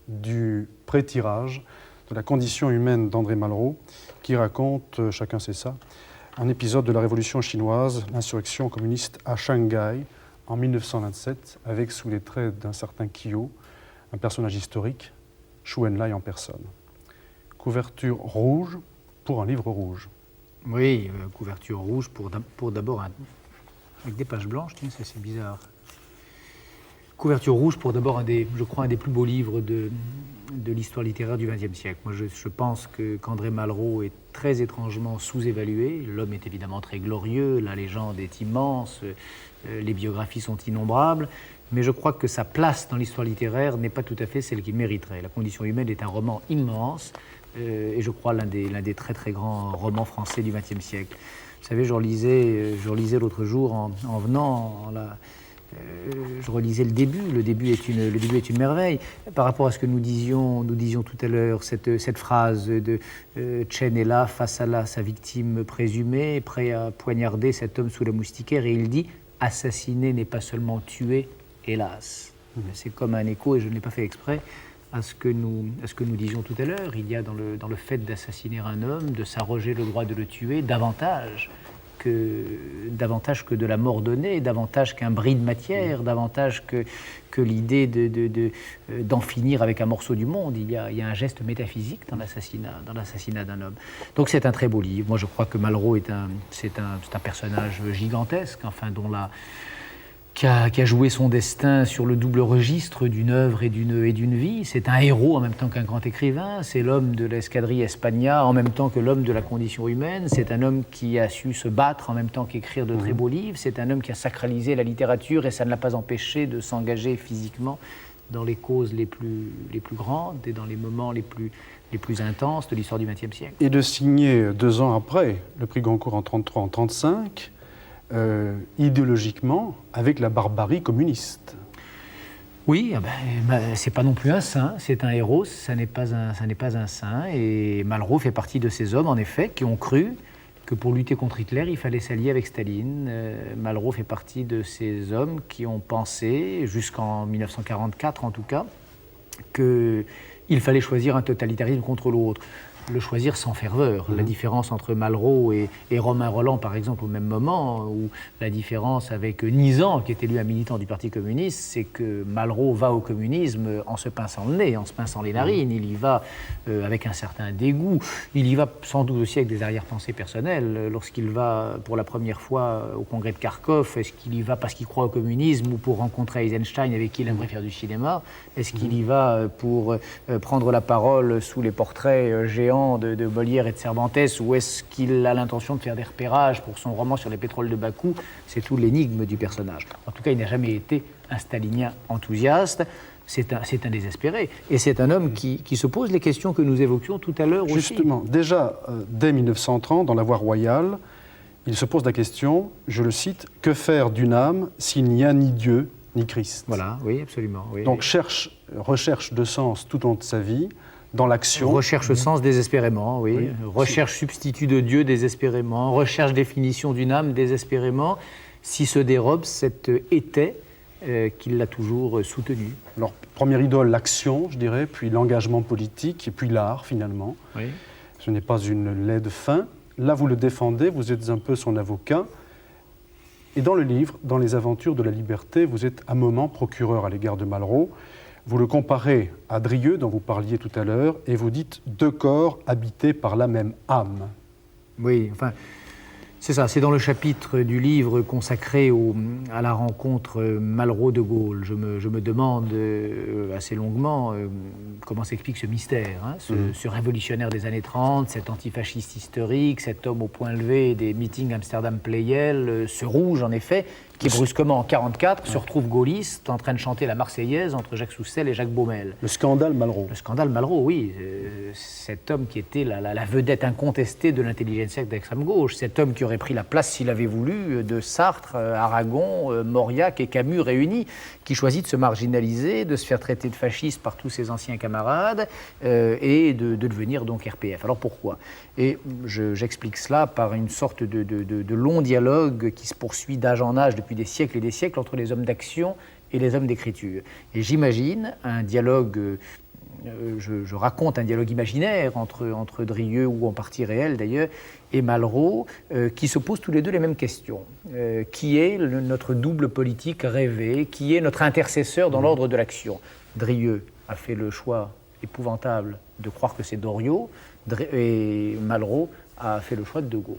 S2: du pré-tirage de la condition humaine d'André Malraux, qui raconte, chacun sait ça, un épisode de la révolution chinoise, l'insurrection communiste à Shanghai en 1927, avec sous les traits d'un certain Kyo, un personnage historique, Chou En-lai en personne. Couverture rouge pour un livre rouge.
S3: Oui, couverture rouge pour d'abord avec des pages blanches, tiens, c'est bizarre. Couverture rouge pour d'abord un des plus beaux livres de l'histoire littéraire du XXe siècle. Moi, je pense qu'André Malraux est très étrangement sous-évalué. L'homme est évidemment très glorieux, la légende est immense, les biographies sont innombrables, mais je crois que sa place dans l'histoire littéraire n'est pas tout à fait celle qu'il mériterait. La condition humaine est un roman immense, et je crois l'un des très très grands romans français du XXe siècle. Vous savez, je relisais l'autre jour en venant, je relisais le début. Le début est une merveille. Par rapport à ce que nous disions tout à l'heure, cette phrase de Chen est là, face à sa victime présumée, prêt à poignarder cet homme sous la moustiquaire, et il dit « assassiner n'est pas seulement tuer, hélas ». C'est comme un écho, et je ne l'ai pas fait exprès, à ce que nous disions tout à l'heure. Il y a dans le fait d'assassiner un homme, de s'arroger le droit de le tuer, davantage que de la mort donnée, davantage qu'un bris de matière, davantage que l'idée d'en finir avec un morceau du monde. Il y a un geste métaphysique dans l'assassinat d'un homme. Donc c'est un très beau livre. Moi je crois que Malraux c'est un personnage gigantesque, enfin qui a joué son destin sur le double registre d'une œuvre et d'une vie. C'est un héros en même temps qu'un grand écrivain. C'est l'homme de l'escadrille Espagna en même temps que l'homme de la condition humaine. C'est un homme qui a su se battre en même temps qu'écrire de très beaux livres. C'est un homme qui a sacralisé la littérature et ça ne l'a pas empêché de s'engager physiquement dans les causes les plus grandes et dans les moments les plus intenses de l'histoire du XXe siècle.
S2: Et de signer 2 ans après le prix Goncourt en 1933, en 1935, idéologiquement avec la barbarie communiste.
S3: Oui, c'est pas non plus un saint, c'est un héros, ça n'est pas un saint. Et Malraux fait partie de ces hommes, en effet, qui ont cru que pour lutter contre Hitler, il fallait s'allier avec Staline. Malraux fait partie de ces hommes qui ont pensé, jusqu'en 1944 en tout cas, qu'il fallait choisir un totalitarisme contre l'autre. Le choisir sans ferveur. La différence entre Malraux et Romain Rolland, par exemple, au même moment, ou la différence avec Nizan, qui était lui un militant du Parti communiste, c'est que Malraux va au communisme en se pinçant le nez, en se pinçant les narines. Il y va avec un certain dégoût. Il y va sans doute aussi avec des arrière-pensées personnelles. Lorsqu'il va pour la première fois au congrès de Kharkov, est-ce qu'il y va parce qu'il croit au communisme ou pour rencontrer Eisenstein avec qui il aimerait faire du cinéma? Est-ce qu'il y va pour prendre la parole sous les portraits géants de Molière et de Cervantes, ou est-ce qu'il a l'intention de faire des repérages pour son roman sur les pétroles de Bakou? C'est tout l'énigme du personnage. En tout cas, il n'a jamais été un stalinien enthousiaste. C'est un désespéré. Et c'est un homme qui se pose les questions que nous évoquions tout à l'heure aussi.
S2: Justement, déjà, dès 1930, dans La Voie royale, il se pose la question, je le cite, « Que faire d'une âme s'il n'y a ni Dieu ni Christ ?»
S3: Voilà, oui, absolument. Oui.
S2: Donc, recherche de sens tout au long de sa vie, dans l'action.
S3: Recherche sens désespérément, oui. Recherche substitut de Dieu désespérément. Recherche définition d'une âme désespérément. Si se dérobe cet été qui l'a toujours soutenu.
S2: Alors, première idole, l'action, je dirais, puis l'engagement politique, et puis l'art, finalement.
S3: Oui.
S2: Ce n'est pas une laide fin. Là, vous le défendez, vous êtes un peu son avocat. Et dans le livre, dans Les Aventures de la Liberté, vous êtes un moment procureur à l'égard de Malraux. Vous le comparez à Drieux, dont vous parliez tout à l'heure, et vous dites « 2 corps habités par la même âme ».
S3: Oui, enfin, c'est ça, c'est dans le chapitre du livre consacré à la rencontre Malraux-de Gaulle. Je me demande assez longuement comment s'explique ce mystère, hein, ce révolutionnaire des années 30, cet antifasciste historique, cet homme au point levé des meetings Amsterdam Pleyel, ce rouge en effet, qui brusquement, en 1944, se retrouve gaulliste, en train de chanter la Marseillaise entre Jacques Soussel et Jacques Baumel.
S2: Le scandale Malraux.
S3: Le scandale Malraux, oui. Cet homme qui était la vedette incontestée de l'intelligentsia d'extrême gauche, cet homme qui aurait pris la place, s'il avait voulu, de Sartre, Aragon, Mauriac et Camus réunis, qui choisit de se marginaliser, de se faire traiter de fasciste par tous ses anciens camarades et de devenir donc RPF. Alors pourquoi ? Et j'explique cela par une sorte de long dialogue qui se poursuit d'âge en âge depuis des siècles et des siècles entre les hommes d'action et les hommes d'écriture. Et j'imagine un dialogue, je raconte un dialogue imaginaire entre Drieux, ou en partie réel d'ailleurs, et Malraux, qui se posent tous les deux les mêmes questions. Qui est notre double politique rêvé? Qui est notre intercesseur dans l'ordre de l'action? Drieux a fait le choix épouvantable de croire que c'est Doriot, et Malraux a fait le choix de Gaulle.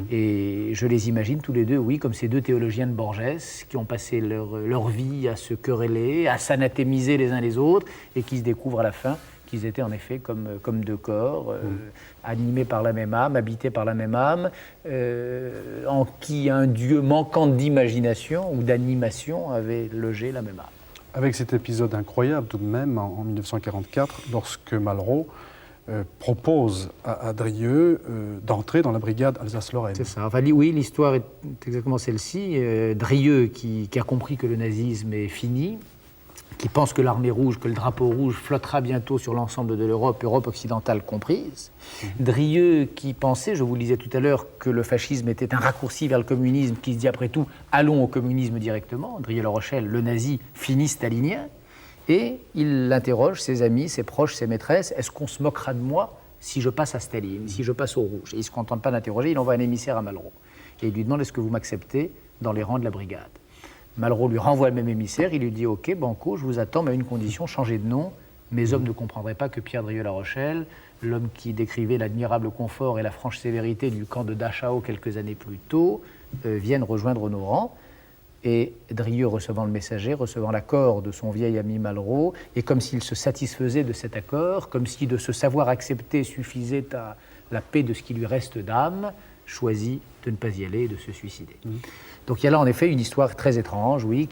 S3: Et je les imagine tous les deux, oui, comme ces deux théologiens de Borges qui ont passé leur vie à se quereller, à s'anathémiser les uns les autres, et qui se découvrent à la fin qu'ils étaient en effet comme deux corps, animés par la même âme, habités par la même âme, en qui un Dieu manquant d'imagination ou d'animation avait logé la même âme.
S2: Avec cet épisode incroyable tout de même, en 1944, lorsque Malraux propose à Drieux d'entrer dans la brigade Alsace-Lorraine.
S3: C'est ça. Enfin, oui, l'histoire est exactement celle-ci. Drieux, qui a compris que le nazisme est fini, qui pense que l'armée rouge, que le drapeau rouge flottera bientôt sur l'ensemble de l'Europe, Europe occidentale comprise. Drieux, qui pensait, je vous le disais tout à l'heure, que le fascisme était un raccourci vers le communisme, qui se dit après tout, allons au communisme directement. Drieux-La Rochelle, le nazi fini stalinien. Et il interroge ses amis, ses proches, ses maîtresses, est-ce qu'on se moquera de moi si je passe à Staline, si je passe au rouge? Et il ne se contente pas d'interroger, il envoie un émissaire à Malraux. Et il lui demande, est-ce que vous m'acceptez dans les rangs de la brigade? Malraux lui renvoie le même émissaire, il lui dit, ok, banco, je vous attends, mais à une condition, changez de nom. Mes hommes ne comprendraient pas que Pierre Drieux-La Rochelle, l'homme qui décrivait l'admirable confort et la franche sévérité du camp de Dachau quelques années plus tôt, vienne rejoindre nos rangs. Et Drieux, recevant le messager, recevant l'accord de son vieil ami Malraux, et comme s'il se satisfaisait de cet accord, comme si de se savoir accepter suffisait à la paix de ce qui lui reste d'âme, choisit de ne pas y aller et de se suicider. Donc il y a là en effet une histoire très étrange, oui,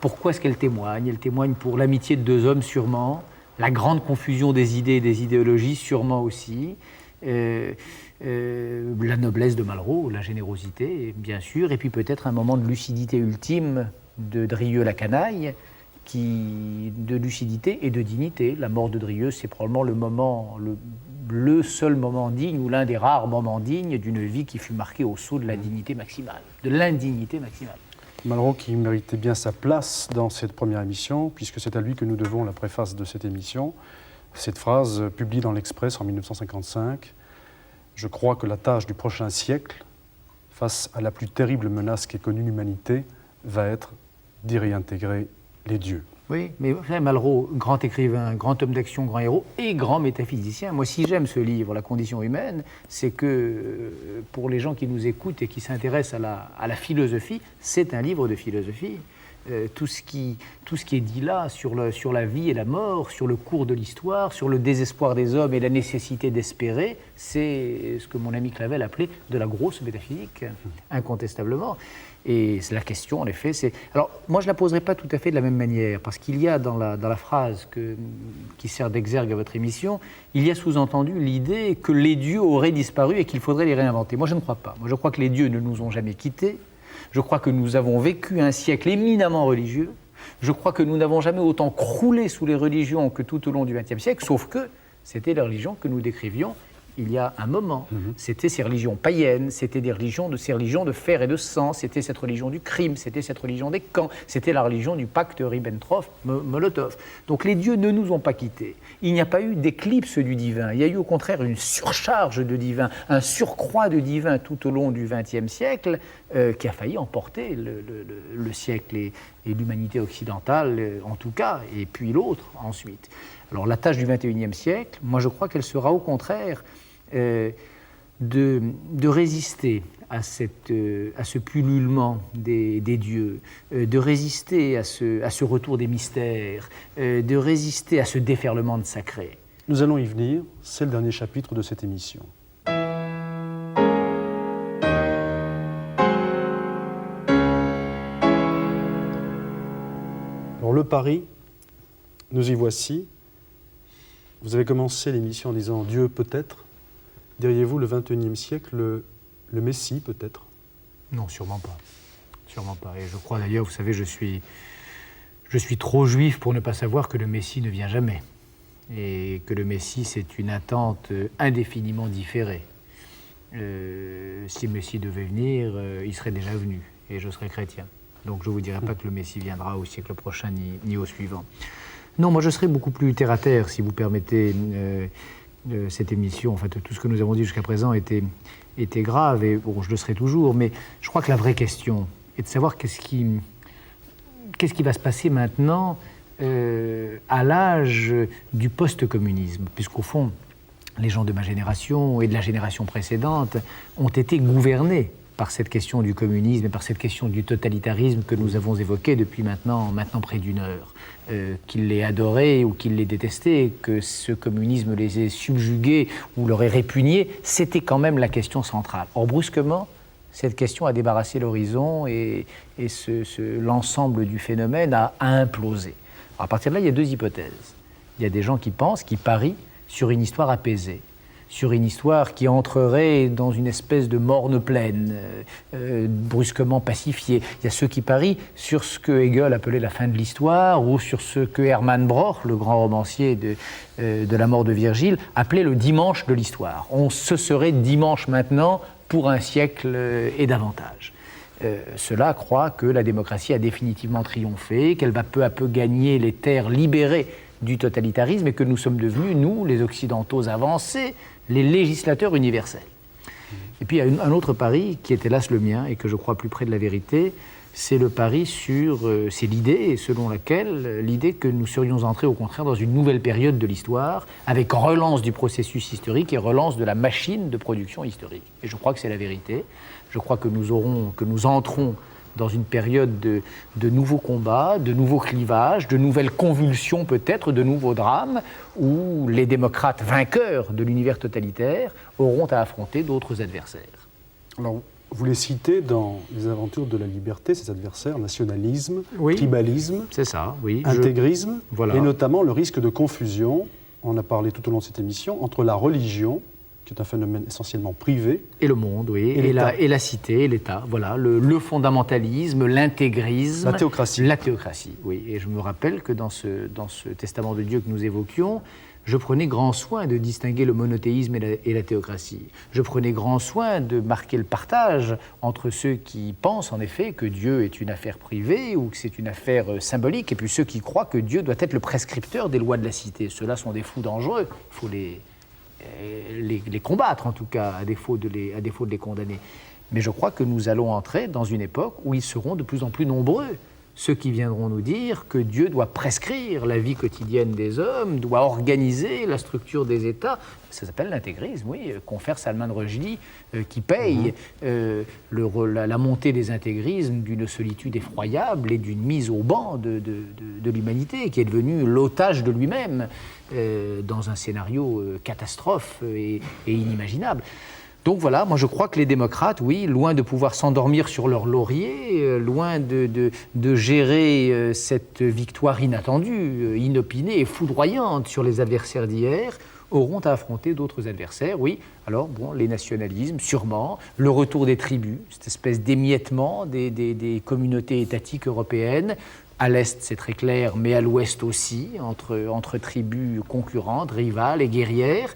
S3: pourquoi est-ce qu'elle témoigne? Elle témoigne pour l'amitié de deux hommes sûrement, la grande confusion des idées et des idéologies sûrement aussi, la noblesse de Malraux, la générosité, bien sûr, et puis peut-être un moment de lucidité ultime de Drieux la canaille, de lucidité et de dignité. La mort de Drieux, c'est probablement le seul moment digne, ou l'un des rares moments dignes d'une vie qui fut marquée au sceau de la dignité maximale, de l'indignité maximale.
S2: Malraux qui méritait bien sa place dans cette première émission, puisque c'est à lui que nous devons la préface de cette émission. Cette phrase, publiée dans l'Express en 1955, « Je crois que la tâche du prochain siècle, face à la plus terrible menace qu'ait connue l'humanité, va être d'y réintégrer les dieux. »
S3: Oui, mais Malraux, grand écrivain, grand homme d'action, grand héros et grand métaphysicien. Moi, si j'aime ce livre, La condition humaine, c'est que pour les gens qui nous écoutent et qui s'intéressent à la philosophie, c'est un livre de philosophie. Tout ce qui est dit là sur la vie et la mort, sur le cours de l'histoire, sur le désespoir des hommes et la nécessité d'espérer, c'est ce que mon ami Clavel appelait de la grosse métaphysique, incontestablement. Et la question, en effet, c'est... Alors, moi, je ne la poserai pas tout à fait de la même manière, parce qu'il y a dans la phrase qui sert d'exergue à votre émission, il y a sous-entendu l'idée que les dieux auraient disparu et qu'il faudrait les réinventer. Moi, je ne crois pas. Moi, je crois que les dieux ne nous ont jamais quittés. Je crois que nous avons vécu un siècle éminemment religieux. Je crois que nous n'avons jamais autant croulé sous les religions que tout au long du XXe siècle, sauf que c'était les religions que nous décrivions il y a un moment. C'était ces religions païennes, c'était ces religions de fer et de sang, c'était cette religion du crime, c'était cette religion des camps, c'était la religion du pacte Ribbentrop-Molotov. Donc les dieux ne nous ont pas quittés. Il n'y a pas eu d'éclipse du divin, il y a eu au contraire une surcharge de divin, un surcroît de divin tout au long du XXe siècle qui a failli emporter le siècle et l'humanité occidentale en tout cas, et puis l'autre ensuite. Alors la tâche du XXIe siècle, moi je crois qu'elle sera au contraire de résister à ce pullulement des dieux, de résister à ce retour des mystères, de résister à ce déferlement de sacré.
S2: Nous allons y venir, c'est le dernier chapitre de cette émission. Alors le pari, nous y voici. Vous avez commencé l'émission en disant « Dieu peut-être ». Diriez-vous le XXIe siècle, le Messie peut-être?
S3: Non, sûrement pas. Sûrement pas. Et je crois d'ailleurs, vous savez, je suis trop juif pour ne pas savoir que le Messie ne vient jamais. Et que le Messie, c'est une attente indéfiniment différée. Si le Messie devait venir, il serait déjà venu, et je serais chrétien. Donc je ne vous dirai pas que le Messie viendra au siècle prochain ni au suivant. Non, moi je serais beaucoup plus terre-à-terre, si vous permettez. Cette émission, en fait, tout ce que nous avons dit jusqu'à présent était grave, et bon, je le serai toujours, mais je crois que la vraie question est de savoir qu'est-ce qui va se passer maintenant à l'âge du post-communisme, puisqu'au fond, les gens de ma génération et de la génération précédente ont été gouvernés par cette question du communisme et par cette question du totalitarisme que nous avons évoquée depuis maintenant près d'une heure. Qu'ils l'aient adoré ou qu'ils l'aient détesté, que ce communisme les ait subjugués ou leur ait répugnés, c'était quand même la question centrale. Or, brusquement, cette question a débarrassé l'horizon et l'ensemble du phénomène a implosé. Alors, à partir de là, il y a deux hypothèses. Il y a des gens qui pensent, qui parient sur une histoire apaisée, sur une histoire qui entrerait dans une espèce de morne plaine, brusquement pacifiée. Il y a ceux qui parient sur ce que Hegel appelait la fin de l'histoire, ou sur ce que Hermann Broch, le grand romancier de la mort de Virgile, appelait le dimanche de l'histoire. Ce serait dimanche maintenant pour un siècle et davantage. Ceux-là croient que la démocratie a définitivement triomphé, qu'elle va peu à peu gagner les terres libérées du totalitarisme et que nous sommes devenus, nous, les Occidentaux avancés, les législateurs universels. Et puis il y a un autre pari qui est hélas le mien et que je crois plus près de la vérité, c'est le pari sur, c'est l'idée selon laquelle, l'idée que nous serions entrés au contraire dans une nouvelle période de l'histoire avec relance du processus historique et relance de la machine de production historique. Et je crois que c'est la vérité. Je crois que nous entrons dans une période de nouveaux combats, de nouveaux clivages, de nouvelles convulsions peut-être, de nouveaux drames, où les démocrates vainqueurs de l'univers totalitaire auront à affronter d'autres adversaires.
S2: Alors, vous les citez dans Les Aventures de la Liberté, ces adversaires, nationalisme,
S3: oui,
S2: tribalisme,
S3: c'est ça, oui,
S2: intégrisme,
S3: voilà.
S2: Et notamment le risque de confusion, on a parlé tout au long de cette émission, entre la religion, qui est un phénomène essentiellement privé.
S3: Et le monde, oui, et la cité, et l'État, voilà, le fondamentalisme, l'intégrisme.
S2: La théocratie.
S3: La théocratie, oui. Et je me rappelle que dans ce testament de Dieu que nous évoquions, je prenais grand soin de distinguer le monothéisme et la théocratie. Je prenais grand soin de marquer le partage entre ceux qui pensent en effet que Dieu est une affaire privée ou que c'est une affaire symbolique, et puis ceux qui croient que Dieu doit être le prescripteur des lois de la cité. Ceux-là sont des fous dangereux, il faut les combattre en tout cas, à défaut de les condamner. Mais je crois que nous allons entrer dans une époque où ils seront de plus en plus nombreux, ceux qui viendront nous dire que Dieu doit prescrire la vie quotidienne des hommes, doit organiser la structure des États. Ça s'appelle l'intégrisme, oui, confère Salman Rushdie, qui paye la montée des intégrismes d'une solitude effroyable et d'une mise au banc de l'humanité, qui est devenue l'otage de lui-même dans un scénario catastrophe et inimaginable. Donc voilà, moi je crois que les démocrates, oui, loin de pouvoir s'endormir sur leur laurier, loin de gérer cette victoire inattendue, inopinée et foudroyante sur les adversaires d'hier, auront à affronter d'autres adversaires, oui. Alors, bon, les nationalismes, sûrement, le retour des tribus, cette espèce d'émiettement des communautés étatiques européennes. À l'Est, c'est très clair, mais à l'Ouest aussi, entre tribus concurrentes, rivales et guerrières.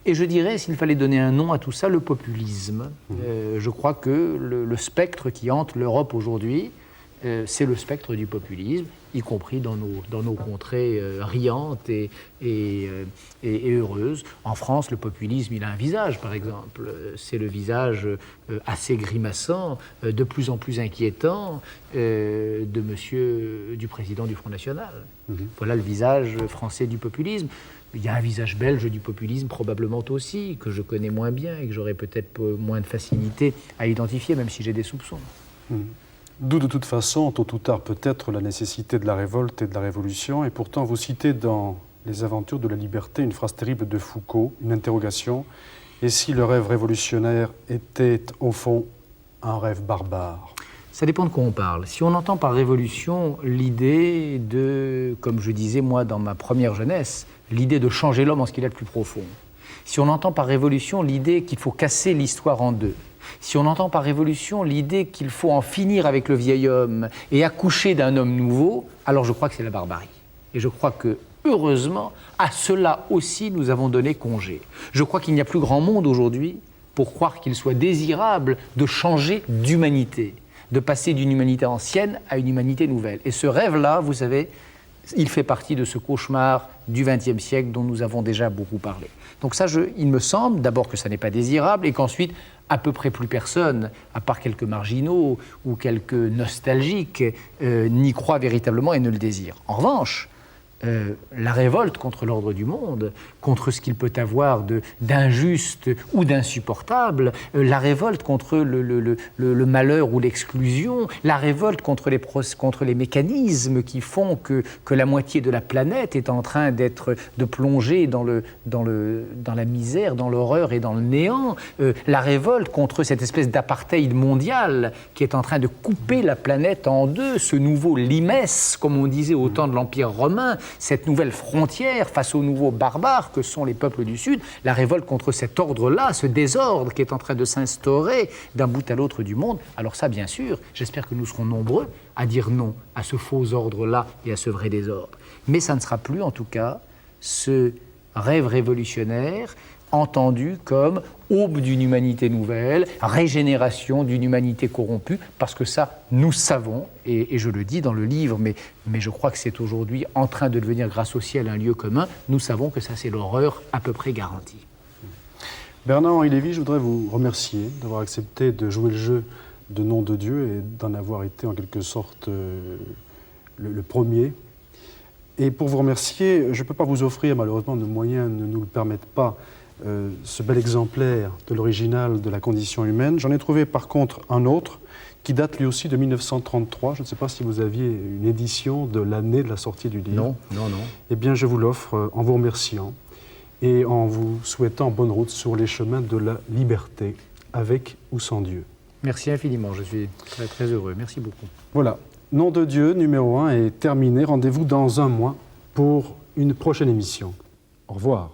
S3: Et je dirais, s'il fallait donner un nom à tout ça, le populisme. Je crois que le spectre qui hante l'Europe aujourd'hui, c'est le spectre du populisme, y compris dans nos contrées riantes et heureuses. En France, le populisme, il a un visage, par exemple. C'est le visage assez grimaçant, de plus en plus inquiétant du président du Front National. Voilà le visage français du populisme. Il y a un visage belge du populisme, probablement aussi, que je connais moins bien et que j'aurais peut-être moins de facilité à identifier, même si j'ai des soupçons.
S2: D'où de toute façon, tôt ou tard peut-être, la nécessité de la révolte et de la révolution. Et pourtant, vous citez dans Les Aventures de la Liberté une phrase terrible de Foucault, une interrogation. Et si le rêve révolutionnaire était, au fond, un rêve barbare ?
S3: Ça dépend de quoi on parle. Si on entend par révolution l'idée de, comme je disais moi dans ma première jeunesse, l'idée de changer l'homme en ce qu'il a de plus profond. Si on entend par révolution l'idée qu'il faut casser l'histoire en deux. Si on entend par révolution l'idée qu'il faut en finir avec le vieil homme et accoucher d'un homme nouveau, alors je crois que c'est la barbarie. Et je crois que, heureusement, à cela aussi nous avons donné congé. Je crois qu'il n'y a plus grand monde aujourd'hui pour croire qu'il soit désirable de changer d'humanité, de passer d'une humanité ancienne à une humanité nouvelle. Et ce rêve-là, vous savez, il fait partie de ce cauchemar du XXe siècle dont nous avons déjà beaucoup parlé. Donc ça, il me semble d'abord que ça n'est pas désirable et qu'ensuite, à peu près plus personne, à part quelques marginaux ou quelques nostalgiques, n'y croit véritablement et ne le désire. En revanche, la révolte contre l'ordre du monde, contre ce qu'il peut avoir d'injuste ou d'insupportable, la révolte contre le malheur ou l'exclusion, la révolte contre les mécanismes qui font que la moitié de la planète est en train de plonger dans la misère, dans l'horreur et dans le néant, la révolte contre cette espèce d'apartheid mondial qui est en train de couper la planète en deux, ce nouveau limès, comme on disait au temps de l'Empire romain, cette nouvelle frontière face aux nouveaux barbares que sont les peuples du Sud, la révolte contre cet ordre-là, ce désordre qui est en train de s'instaurer d'un bout à l'autre du monde. Alors ça, bien sûr, j'espère que nous serons nombreux à dire non à ce faux ordre-là et à ce vrai désordre. Mais ça ne sera plus, en tout cas, ce rêve révolutionnaire entendu comme aube d'une humanité nouvelle, régénération d'une humanité corrompue, parce que ça, nous savons, et je le dis dans le livre, mais je crois que c'est aujourd'hui en train de devenir, grâce au ciel, un lieu commun, nous savons que ça, c'est l'horreur à peu près garantie.
S2: Bernard-Henri Lévy, je voudrais vous remercier d'avoir accepté de jouer le jeu de Nom de Dieu et d'en avoir été en quelque sorte le premier. Et pour vous remercier, je ne peux pas vous offrir, malheureusement, nos moyens ne nous le permettent pas, ce bel exemplaire de l'original de La condition humaine. J'en ai trouvé par contre un autre qui date lui aussi de 1933. Je ne sais pas si vous aviez une édition de l'année de la sortie du livre.
S3: Non.
S2: Eh bien, je vous l'offre en vous remerciant et en vous souhaitant bonne route sur les chemins de la liberté, avec ou sans Dieu.
S3: Merci infiniment, je suis très, très heureux. Merci beaucoup.
S2: Voilà, Nom de Dieu numéro 1 est terminé. Rendez-vous dans un mois pour une prochaine émission. Au revoir.